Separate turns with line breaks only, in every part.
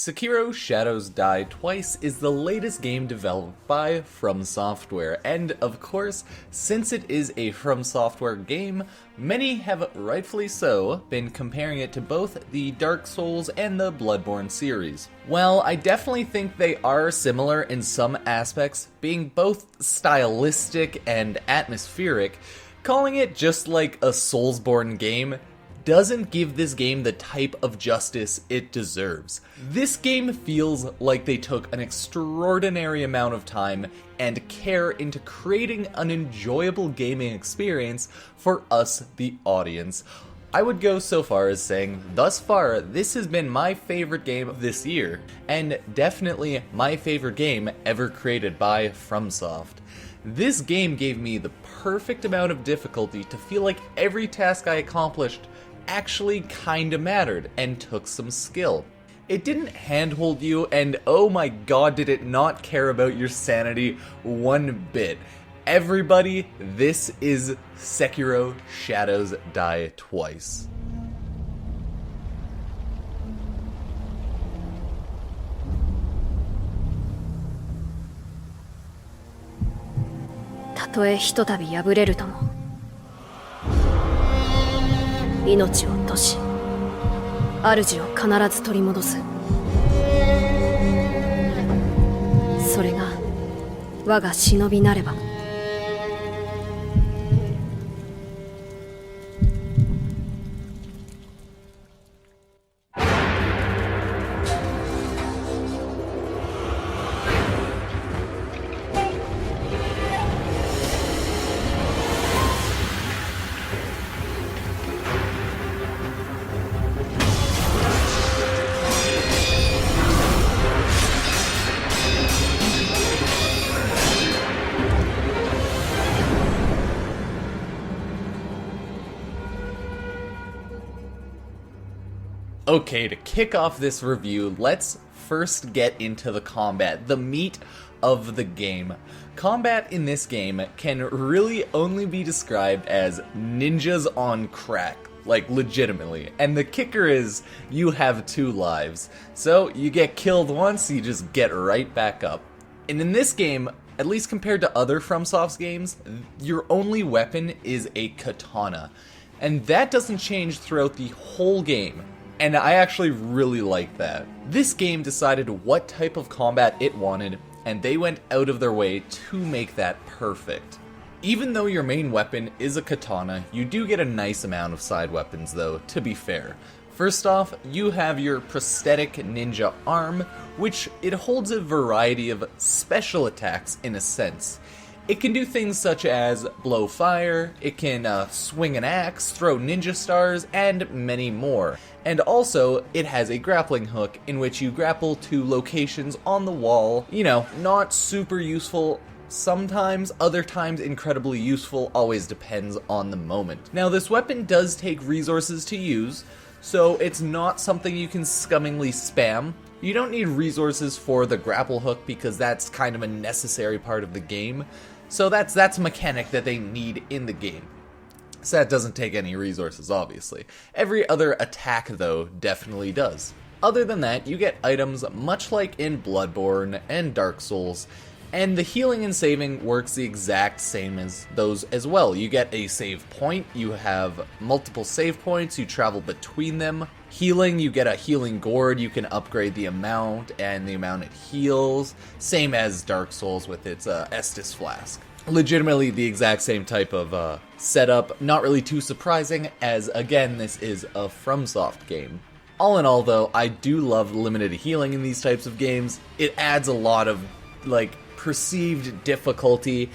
Sekiro Shadows Die Twice is the latest game developed by From Software, and of course, since it is a From Software game, many have rightfully so been comparing it to both the Dark Souls and the Bloodborne series. Well, I definitely think they are similar in some aspects, being both stylistic and atmospheric. Calling it just like a Soulsborne game doesn't give this game the type of justice it deserves. This game feels like they took an extraordinary amount of time and care into creating an enjoyable gaming experience for us, the audience. I would go so far as saying, thus far, this has been my favorite game of this year, and definitely my favorite game ever created by FromSoft. This game gave me the perfect amount of difficulty to feel like every task I accomplished actually kinda mattered and took some skill. It didn't handhold you, and oh my god did it not care about your sanity one bit. Everybody, this is Sekiro Shadows Die Twice.
"たとえひとたび敗れるとも、命を落とし、主を必ず取り戻す。それが我が忍びなれば。」
Okay, to kick off this review, let's first get into the combat, the meat of the game. Combat in this game can really only be described as ninjas on crack, like legitimately. And the kicker is, you have 2 lives. So you get killed once, you just get right back up. And in this game, at least compared to other FromSoft's games, your only weapon is a katana. And that doesn't change throughout the whole game. And I actually really like that. This game decided what type of combat it wanted, and they went out of their way to make that perfect. Even though your main weapon is a katana, you do get a nice amount of side weapons though, to be fair. First off, you have your prosthetic ninja arm, which it holds a variety of special attacks in a sense. It can do things such as blow fire, it can swing an axe, throw ninja stars, and many more. And also, it has a grappling hook in which you grapple to locations on the wall. You know, not super useful sometimes, other times incredibly useful, always depends on the moment. Now, this weapon does take resources to use, so it's not something you can scummingly spam. You don't need resources for the grapple hook because that's kind of a necessary part of the game. So that's a mechanic that they need in the game. So that doesn't take any resources, obviously. Every other attack, though, definitely does. Other than that, you get items much like in Bloodborne and Dark Souls, and the healing and saving works the exact same as those as well. You get a save point, you have multiple save points, you travel between them. Healing, you get a healing gourd, you can upgrade the amount and the amount it heals. Same as Dark Souls with its Estus Flask. Legitimately the exact same type of setup, not really too surprising, as again this is a FromSoft game. All in all though, I do love limited healing in these types of games. It adds a lot of, like, perceived difficulty,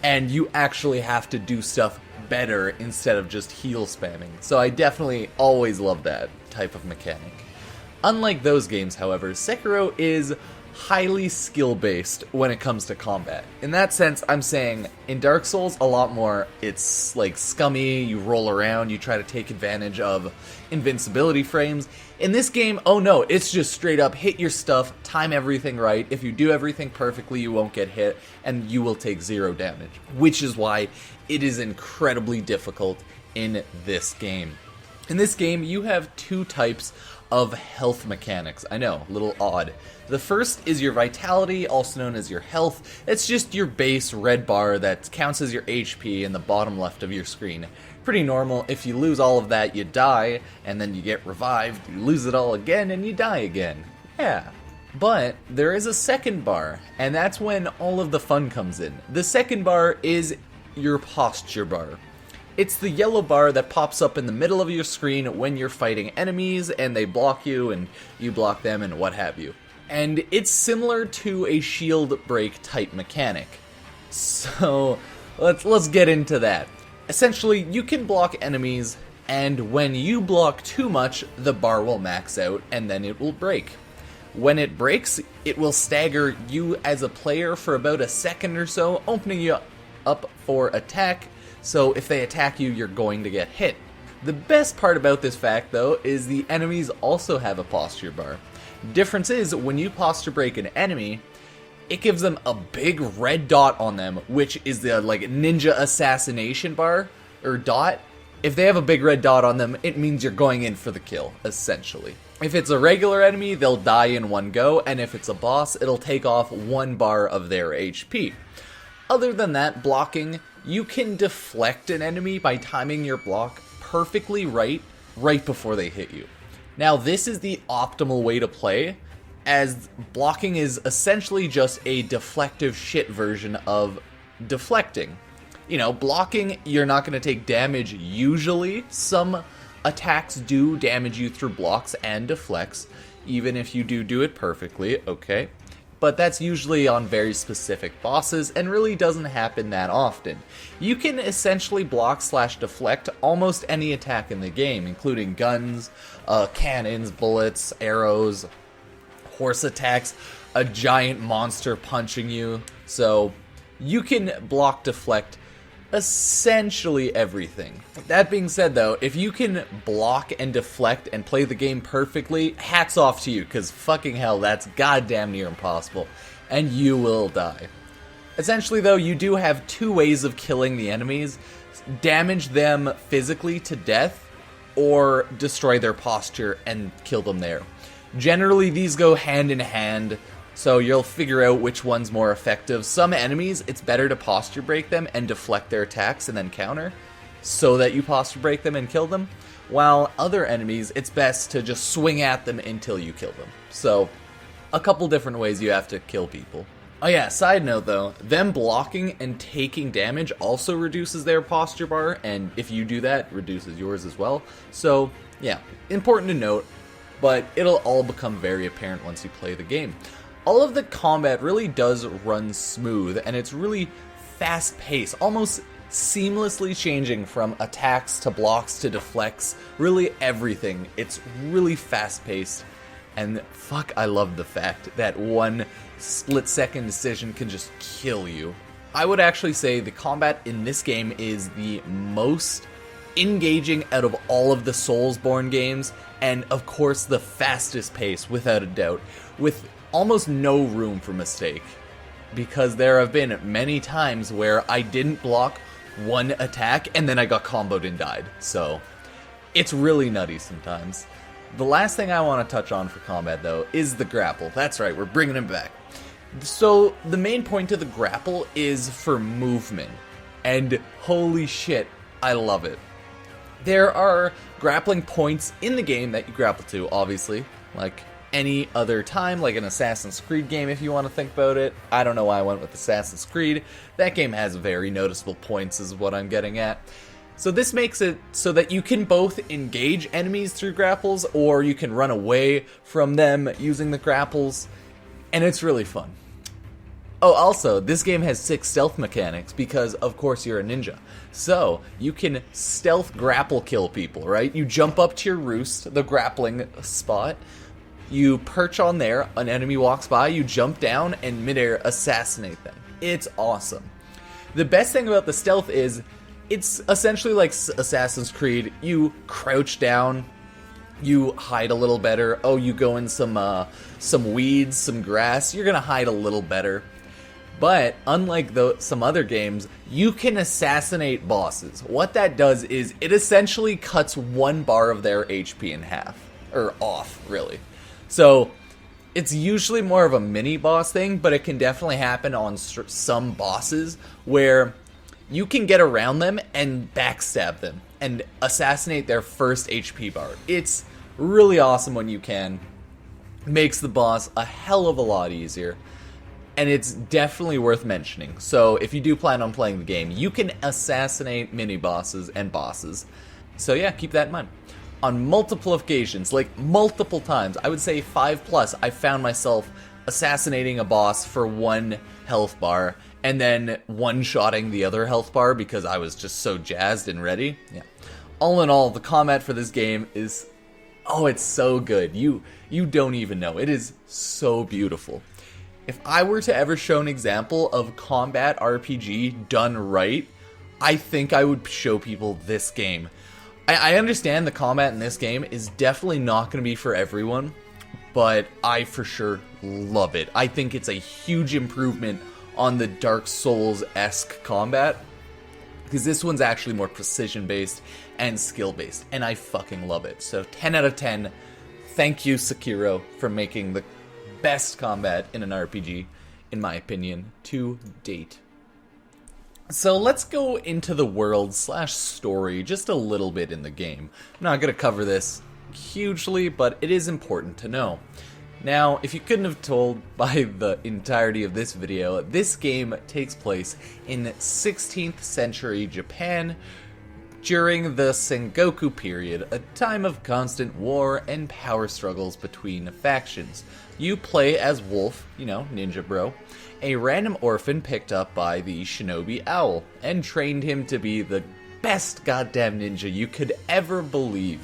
and you actually have to do stuff better instead of just heal spamming. So I definitely always love that type of mechanic. Unlike those games, however, Sekiro is highly skill-based when it comes to combat. In that sense, I'm saying in Dark Souls a lot more, it's like scummy, you roll around, you try to take advantage of invincibility frames. In this game, oh no, it's just straight up hit your stuff, time everything right. If you do everything perfectly, you won't get hit, and you will take 0 damage. Which is why it is incredibly difficult in this game. In this game, you have 2 types of health mechanics. I know, a little odd. The first is your vitality, also known as your health. It's just your base red bar that counts as your HP in the bottom left of your screen. Pretty normal. If you lose all of that, you die, and then you get revived, you lose it all again, and you die again. Yeah. But there is a second bar, and that's when all of the fun comes in. The second bar is your posture bar. It's the yellow bar that pops up in the middle of your screen when you're fighting enemies and they block you and you block them and what have you. And it's similar to a shield break type mechanic. So let's get into that. Essentially, you can block enemies, and when you block too much, the bar will max out and then it will break. When it breaks, it will stagger you as a player for about a second or so, opening you up for attack. So if they attack you, you're going to get hit. The best part about this fact, though, is the enemies also have a posture bar. Difference is, when you posture break an enemy, it gives them a big red dot on them, which is the ninja assassination bar, or dot. If they have a big red dot on them, it means you're going in for the kill, essentially. If it's a regular enemy, they'll die in one go, and if it's a boss, it'll take off 1 bar of their HP. Other than that, blocking, you can deflect an enemy by timing your block perfectly right before they hit you. Now, this is the optimal way to play, as blocking is essentially just a deflective shit version of deflecting. You know, blocking, you're not going to take damage usually. Some attacks do damage you through blocks and deflects, even if you do it perfectly, okay? But that's usually on very specific bosses and really doesn't happen that often. You can essentially block/deflect almost any attack in the game, including guns, cannons, bullets, arrows, horse attacks, a giant monster punching you. So you can block/deflect essentially everything. That being said, though, if you can block and deflect and play the game perfectly, hats off to you, because fucking hell, that's goddamn near impossible, and you will die. Essentially, though, you do have 2 ways of killing the enemies: damage them physically to death, or destroy their posture and kill them there. Generally, these go hand in hand, so you'll figure out which one's more effective. Some enemies, it's better to posture break them and deflect their attacks and then counter, so that you posture break them and kill them. While other enemies, it's best to just swing at them until you kill them. So, a couple different ways you have to kill people. Oh yeah, side note though, them blocking and taking damage also reduces their posture bar, and if you do that, reduces yours as well. So, yeah, important to note, but it'll all become very apparent once you play the game. All of the combat really does run smooth, and it's really fast-paced, almost seamlessly changing from attacks to blocks to deflects, really everything. It's really fast-paced, and fuck, I love the fact that one split-second decision can just kill you. I would actually say the combat in this game is the most engaging out of all of the Soulsborne games, and of course the fastest pace, without a doubt, with almost no room for mistake, because there have been many times where I didn't block one attack and then I got comboed and died. So it's really nutty sometimes. The last thing I want to touch on for combat, though, is the grapple. That's right, we're bringing it back. So the main point of the grapple is for movement, and holy shit, I love it. There are grappling points in the game that you grapple to, obviously, like any other time, like an Assassin's Creed game if you want to think about it. I don't know why I went with Assassin's Creed. That game has very noticeable points is what I'm getting at. So this makes it so that you can both engage enemies through grapples, or you can run away from them using the grapples, and it's really fun. Oh, also, this game has 6 stealth mechanics because, of course, you're a ninja. So, you can stealth grapple kill people, right? You jump up to your roost, the grappling spot, you perch on there, an enemy walks by, you jump down, and midair assassinate them. It's awesome. The best thing about the stealth is, it's essentially like Assassin's Creed. You crouch down, you hide a little better. Oh, you go in some weeds, some grass, you're gonna hide a little better. But, unlike some other games, you can assassinate bosses. What that does is, it essentially cuts 1 bar of their HP in half. or off, really. So it's usually more of a mini boss thing, but it can definitely happen on some bosses where you can get around them and backstab them and assassinate their first HP bar. It's really awesome when you can. Makes the boss a hell of a lot easier. And it's definitely worth mentioning. So if you do plan on playing the game, you can assassinate mini-bosses and bosses. So yeah, keep that in mind. On multiple occasions, like multiple times, I would say 5+, I found myself assassinating a boss for 1 health bar, and then one-shotting the other health bar because I was just so jazzed and ready. Yeah. All in all, the combat for this game is... oh, it's so good. You don't even know. It is so beautiful. If I were to ever show an example of combat RPG done right, I think I would show people this game. I understand the combat in this game is definitely not going to be for everyone, but I for sure love it. I think it's a huge improvement on the Dark Souls-esque combat, because this one's actually more precision-based and skill-based, and I fucking love it. So 10 out of 10, thank you Sekiro for making the best combat in an RPG, in my opinion, to date. So let's go into the world / story just a little bit in the game. I'm not going to cover this hugely, but it is important to know. Now, if you couldn't have told by the entirety of this video, this game takes place in 16th century Japan during the Sengoku period, a time of constant war and power struggles between factions. You play as Wolf, Ninja Bro, a random orphan picked up by the shinobi Owl, and trained him to be the best goddamn ninja you could ever believe.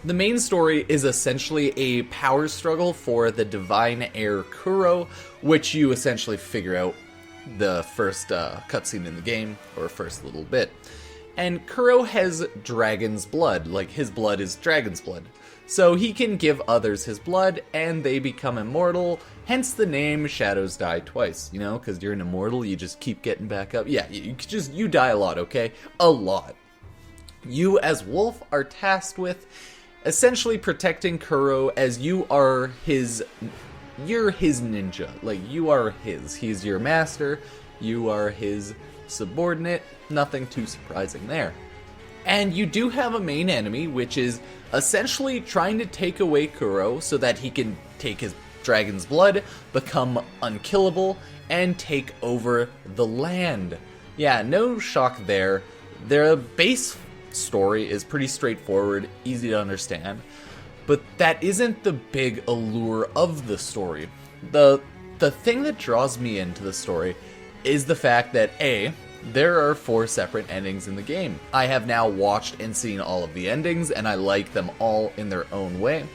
The main story is essentially a power struggle for the divine heir Kuro, which you essentially figure out the first cutscene in the game, or first little bit. And Kuro has dragon's blood, like his blood is dragon's blood. So he can give others his blood, and they become immortal, hence the name Shadows Die Twice, because you're an immortal, you just keep getting back up. Yeah, you die a lot, okay? A lot. You, as Wolf, are tasked with essentially protecting Kuro, as you're his ninja. Like, you are his. He's your master, you are his subordinate, nothing too surprising there. And you do have a main enemy, which is essentially trying to take away Kuro so that he can take his dragon's blood, become unkillable, and take over the land. Yeah, no shock there. Their base story is pretty straightforward, easy to understand, but that isn't the big allure of the story. The thing that draws me into the story is the fact that there are 4 separate endings in the game. I have now watched and seen all of the endings, and I like them all in their own way.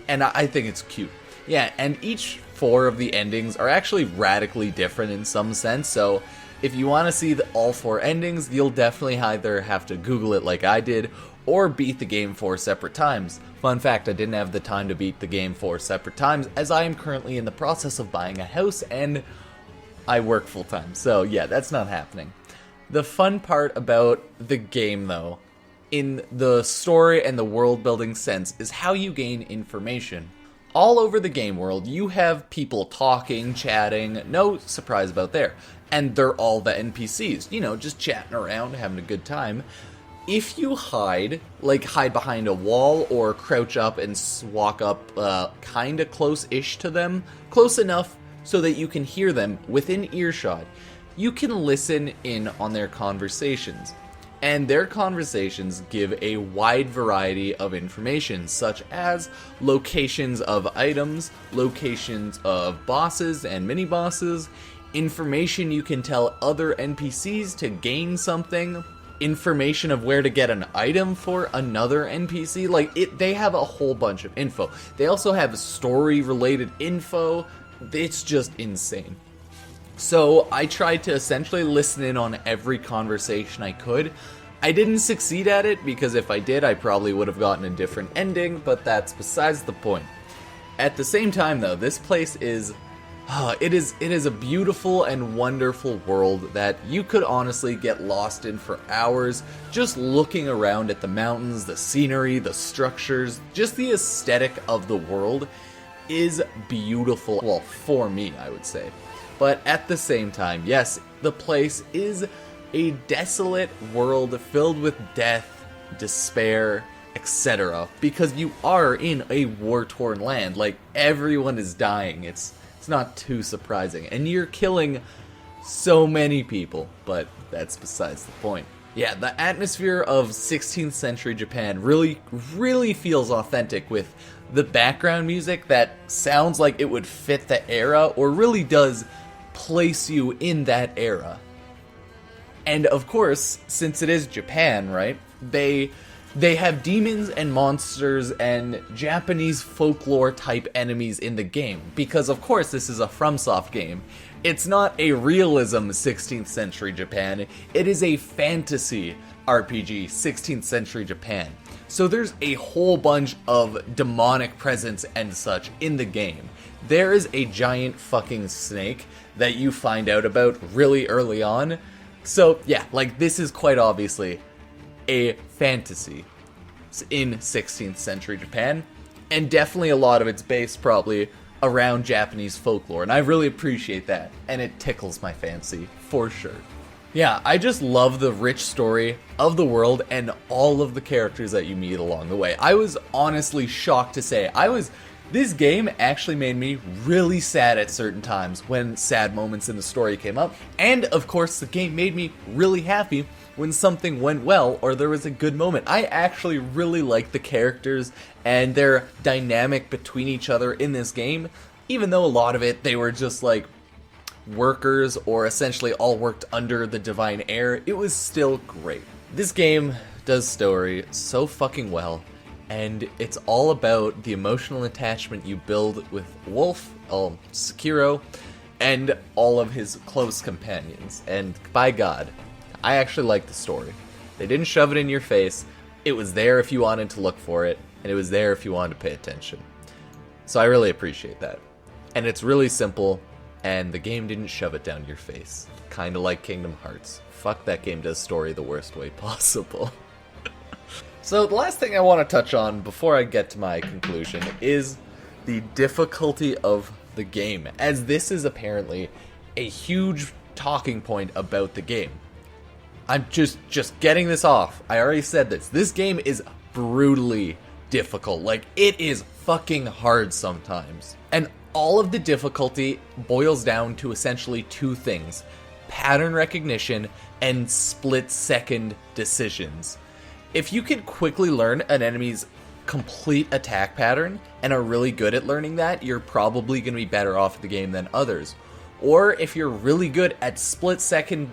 And I think it's cute. Yeah, and each 4 of the endings are actually radically different in some sense, so if you want to see all 4 endings, you'll definitely either have to Google it like I did, or beat the game 4 separate times. Fun fact, I didn't have the time to beat the game 4 separate times, as I am currently in the process of buying a house, and I work full-time, so yeah, that's not happening. The fun part about the game, though, in the story and the world-building sense, is how you gain information. All over the game world, you have people talking, chatting, no surprise about there. And they're all the NPCs, just chatting around, having a good time. If you hide behind a wall or crouch up and walk up kinda close-ish to them, close enough so that you can hear them within earshot, you can listen in on their conversations. And their conversations give a wide variety of information, such as locations of items, locations of bosses and mini-bosses, information you can tell other NPCs to gain something, information of where to get an item for another NPC. They have a whole bunch of info. They also have story-related info. It's just insane. So I tried to essentially listen in on every conversation I could. I didn't succeed at it, because if I did, I probably would have gotten a different ending, but that's besides the point. At the same time, though, this place is It is a beautiful and wonderful world that you could honestly get lost in for hours just looking around at the mountains, the scenery, the structures, just the aesthetic of the world is beautiful. Well, for me, I would say. But at the same time, yes, the place is a desolate world filled with death, despair, etc. Because you are in a war-torn land. Like, everyone is dying. It's not too surprising. And you're killing so many people, but that's besides the point. Yeah, the atmosphere of 16th century Japan really feels authentic with the background music that sounds like it would fit the era or really does place you in that era. And of course, since it is Japan, right, they have demons and monsters and Japanese folklore type enemies in the game. Because of course this is a FromSoft game. It's not a realism 16th century Japan, it is a fantasy RPG 16th century Japan. So there's a whole bunch of demonic presence and such in the game. There is a giant fucking snake that you find out about really early on. So yeah, like this is quite obviously a fantasy in 16th century Japan, and definitely a lot of it's based probably around Japanese folklore, and I really appreciate that, and it tickles my fancy, for sure. Yeah, I just love the rich story of the world and all of the characters that you meet along the way. I was honestly shocked to say, this game actually made me really sad at certain times when sad moments in the story came up, and of course the game made me really happy when something went well or there was a good moment. I actually really like the characters and their dynamic between each other in this game, even though a lot of it, they were just like workers or essentially all worked under the divine heir. It was still great. This game does story so fucking well, and it's all about the emotional attachment you build with Wolf, Sekiro, and all of his close companions. And by God, I actually like the story. They didn't shove it in your face. It was there if you wanted to look for it, and it was there if you wanted to pay attention. So I really appreciate that. And it's really simple, and the game didn't shove it down your face. Kinda like Kingdom Hearts. Fuck, that game does story the worst way possible. So the last thing I want to touch on before I get to my conclusion is the difficulty of the game, as this is apparently a huge talking point about the game. I'm just getting this off. I already said this. This game is brutally difficult. Like, it is fucking hard sometimes. And all of the difficulty boils down to essentially two things: pattern recognition and split-second decisions. If you can quickly learn an enemy's complete attack pattern and are really good at learning that, you're probably going to be better off at the game than others. Or if you're really good at split-second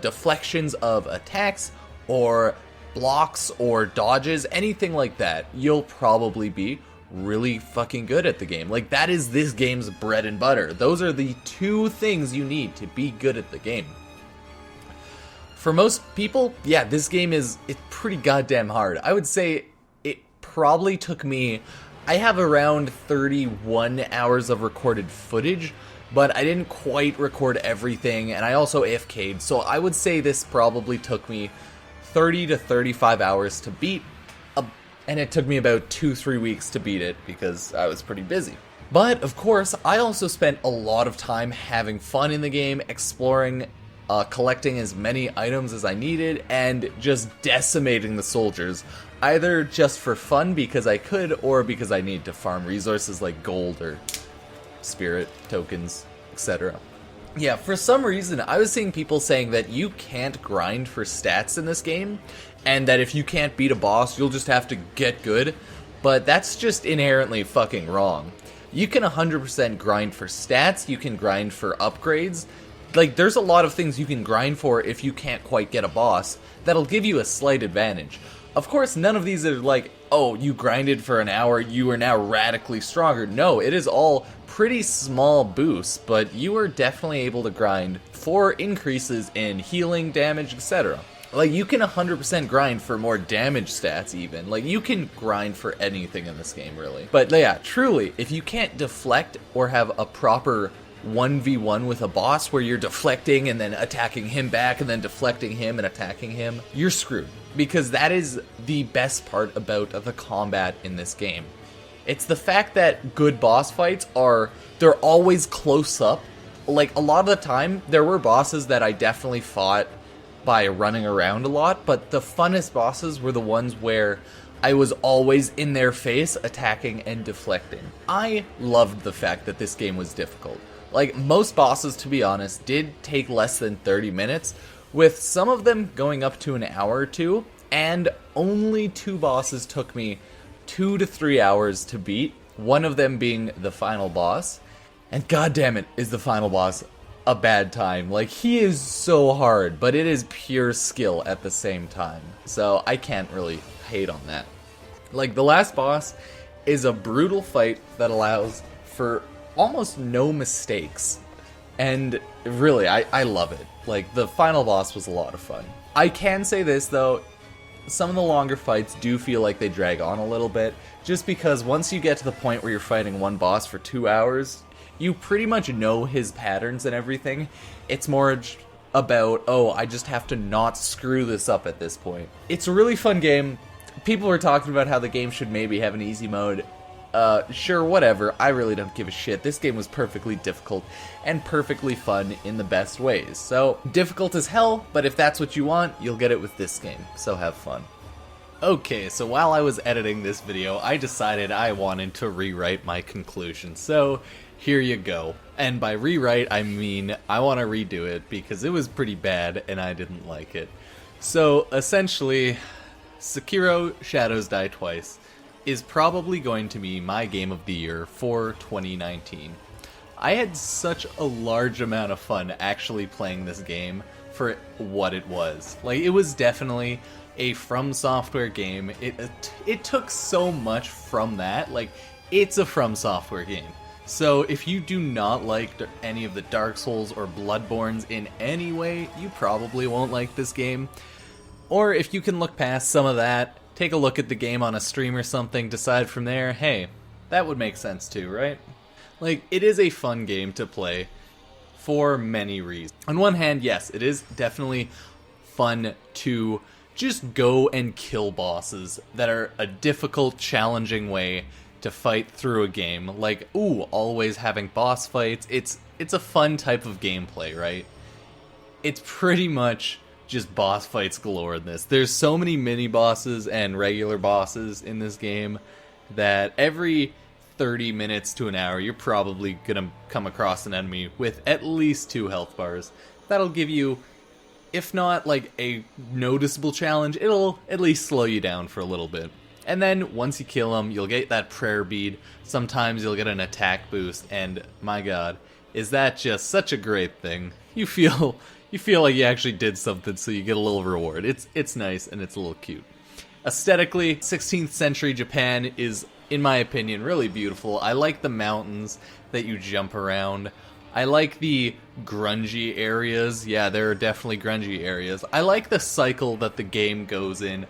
deflections of attacks or blocks or dodges, anything like that, you'll probably be really fucking good at the game. Like, that is this game's bread and butter. Those are the two things you need to be good at the game. For most people, yeah, this game it's pretty goddamn hard. I would say it probably took me, I have around 31 hours of recorded footage, but I didn't quite record everything, and I also AFK'd, so I would say this probably took me 30 to 35 hours to beat, and it took me about 2-3 weeks to beat it because I was pretty busy. But, of course, I also spent a lot of time having fun in the game, exploring, collecting as many items as I needed, and just decimating the soldiers, either just for fun because I could, or because I need to farm resources like gold or spirit tokens, etc. Yeah, for some reason, I was seeing people saying that you can't grind for stats in this game, and that if you can't beat a boss, you'll just have to get good, but that's just inherently fucking wrong. You can 100% grind for stats, you can grind for upgrades. Like, there's a lot of things you can grind for if you can't quite get a boss that'll give you a slight advantage. Of course, none of these are like, oh, you grinded for an hour, you are now radically stronger. No, it is all pretty small boosts, but you are definitely able to grind for increases in healing, damage, etc. Like, you can 100% grind for more damage stats, even. Like, you can grind for anything in this game, really. But, yeah, truly, if you can't deflect or have a proper 1v1 with a boss where you're deflecting and then attacking him back and then deflecting him and attacking him, you're screwed. Because that is the best part about the combat in this game. It's the fact that good boss fights they're always close up. Like, a lot of the time, there were bosses that I definitely fought by running around a lot, but the funnest bosses were the ones where I was always in their face, attacking and deflecting. I loved the fact that this game was difficult. Like, most bosses, to be honest, did take less than 30 minutes, with some of them going up to an hour or two, and only 2 bosses took me 2 to 3 hours to beat, one of them being the final boss. And goddammit, is the final boss a bad time. Like, he is so hard, but it is pure skill at the same time. So I can't really hate on that. Like, the last boss is a brutal fight that allows for almost no mistakes. And really, I love it. Like, the final boss was a lot of fun. I can say this, though, some of the longer fights do feel like they drag on a little bit, just because once you get to the point where you're fighting one boss for 2 hours, you pretty much know his patterns and everything. It's more about, oh, I just have to not screw this up at this point. It's a really fun game. People were talking about how the game should maybe have an easy mode. Sure, whatever. I really don't give a shit. This game was perfectly difficult and perfectly fun in the best ways. So, difficult as hell, but if that's what you want, you'll get it with this game. So have fun. Okay, so while I was editing this video, I decided I wanted to rewrite my conclusion. So, here you go. And by rewrite, I mean I want to redo it because it was pretty bad and I didn't like it. So, essentially, Sekiro Shadows Die Twice is probably going to be my game of the year for 2019. I had such a large amount of fun actually playing this game for what it was. Like, it was definitely a From Software game. It took so much from that. Like, it's a From Software game. So if you do not like any of the Dark Souls or Bloodborns in any way, you probably won't like this game. Or if you can look past some of that, take a look at the game on a stream or something, decide from there, hey, that would make sense too, right? Like, it is a fun game to play for many reasons. On one hand, yes, it is definitely fun to just go and kill bosses that are a difficult, challenging way to fight through a game. Like, ooh, always having boss fights. It's a fun type of gameplay, right? It's pretty much just boss fights galore in this. There's so many mini bosses and regular bosses in this game that every 30 minutes to an hour you're probably gonna come across an enemy with at least 2 health bars. That'll give you, if not like a noticeable challenge, it'll at least slow you down for a little bit. And then once you kill them, you'll get that prayer bead. Sometimes you'll get an attack boost, and my god, is that just such a great thing. You feel like you actually did something, so you get a little reward. It's nice and it's a little cute. Aesthetically, 16th century Japan is, in my opinion, really beautiful. I like the mountains that you jump around. I like the grungy areas. Yeah, there are definitely grungy areas. I like the cycle that the game goes in.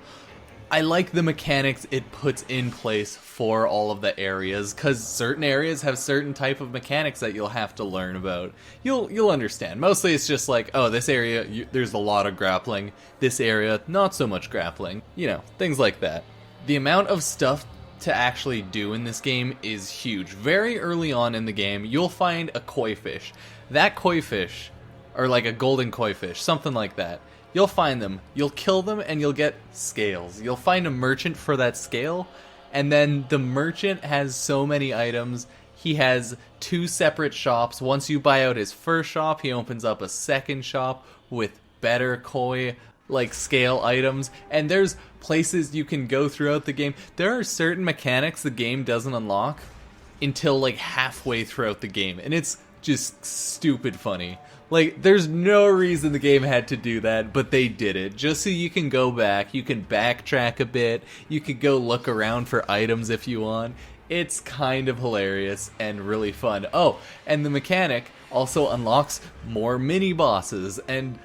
I like the mechanics it puts in place for all of the areas, because certain areas have certain type of mechanics that you'll have to learn about. You'll understand. Mostly it's just like, oh, this area, there's a lot of grappling. This area, not so much grappling. You know, things like that. The amount of stuff to actually do in this game is huge. Very early on in the game, you'll find a koi fish. That koi fish, or like a golden koi fish, something like that. You'll find them, you'll kill them, and you'll get scales. You'll find a merchant for that scale, and then the merchant has so many items. He has 2 separate shops. Once you buy out his first shop, he opens up a second shop with better koi, like, scale items. And there's places you can go throughout the game. There are certain mechanics the game doesn't unlock until, like, halfway throughout the game, and it's just stupid funny. Like, there's no reason the game had to do that, but they did it. Just so you can go back, you can backtrack a bit, you can go look around for items if you want. It's kind of hilarious and really fun. Oh, and the mechanic also unlocks more mini-bosses, and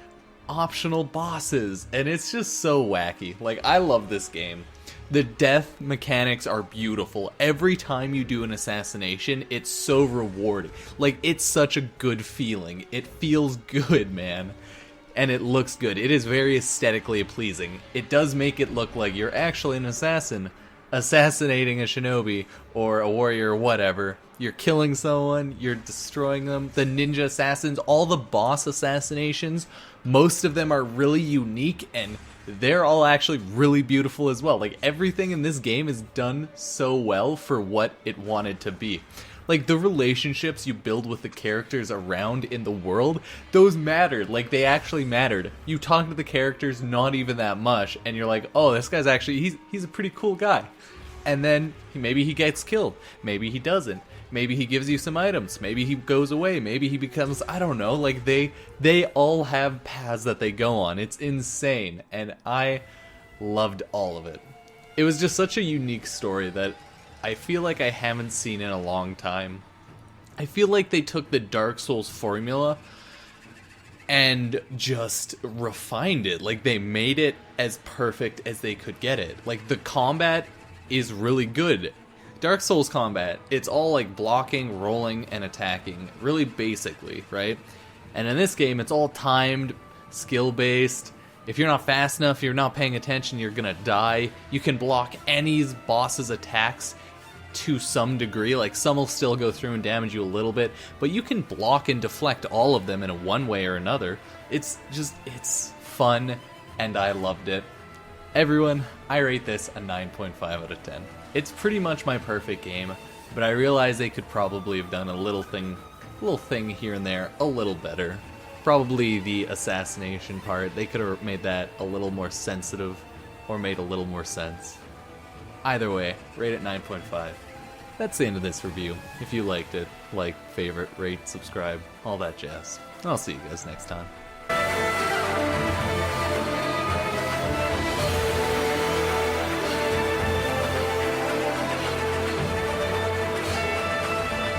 optional bosses, and it's just so wacky. Like, I love this game. The death mechanics are beautiful. Every time you do an assassination, it's so rewarding. Like, it's such a good feeling. It feels good, man. And it looks good. It is very aesthetically pleasing. It does make it look like you're actually an assassin, assassinating a shinobi or a warrior or whatever. You're killing someone, you're destroying them. The ninja assassins, all the boss assassinations, most of them are really unique, and they're all actually really beautiful as well. Like, everything in this game is done so well for what it wanted to be. Like, the relationships you build with the characters around in the world, those mattered. Like, they actually mattered. You talk to the characters not even that much, and you're like, oh, this guy's actually, he's a pretty cool guy. And then maybe he gets killed. Maybe he doesn't. Maybe he gives you some items. Maybe he goes away. Maybe he becomes, I don't know. Like, they all have paths that they go on. It's insane. And I loved all of it. It was just such a unique story that I feel like I haven't seen in a long time. I feel like they took the Dark Souls formula and just refined it. Like, they made it as perfect as they could get it. Like, the combat is really good. Dark Souls combat, it's all like blocking, rolling, and attacking, really basically, right? And in this game, it's all timed, skill-based. If you're not fast enough, you're not paying attention, you're gonna die. You can block any boss's attacks to some degree. Like, some will still go through and damage you a little bit, but you can block and deflect all of them in a one way or another. It's fun, and I loved it. Everyone, I rate this a 9.5 out of 10. It's pretty much my perfect game, but I realize they could probably have done a little thing here and there a little better. Probably the assassination part, they could have made that a little more sensitive or made a little more sense. Either way, rate it 9.5. That's the end of this review. If you liked it, like, favorite, rate, subscribe, all that jazz. I'll see you guys next time.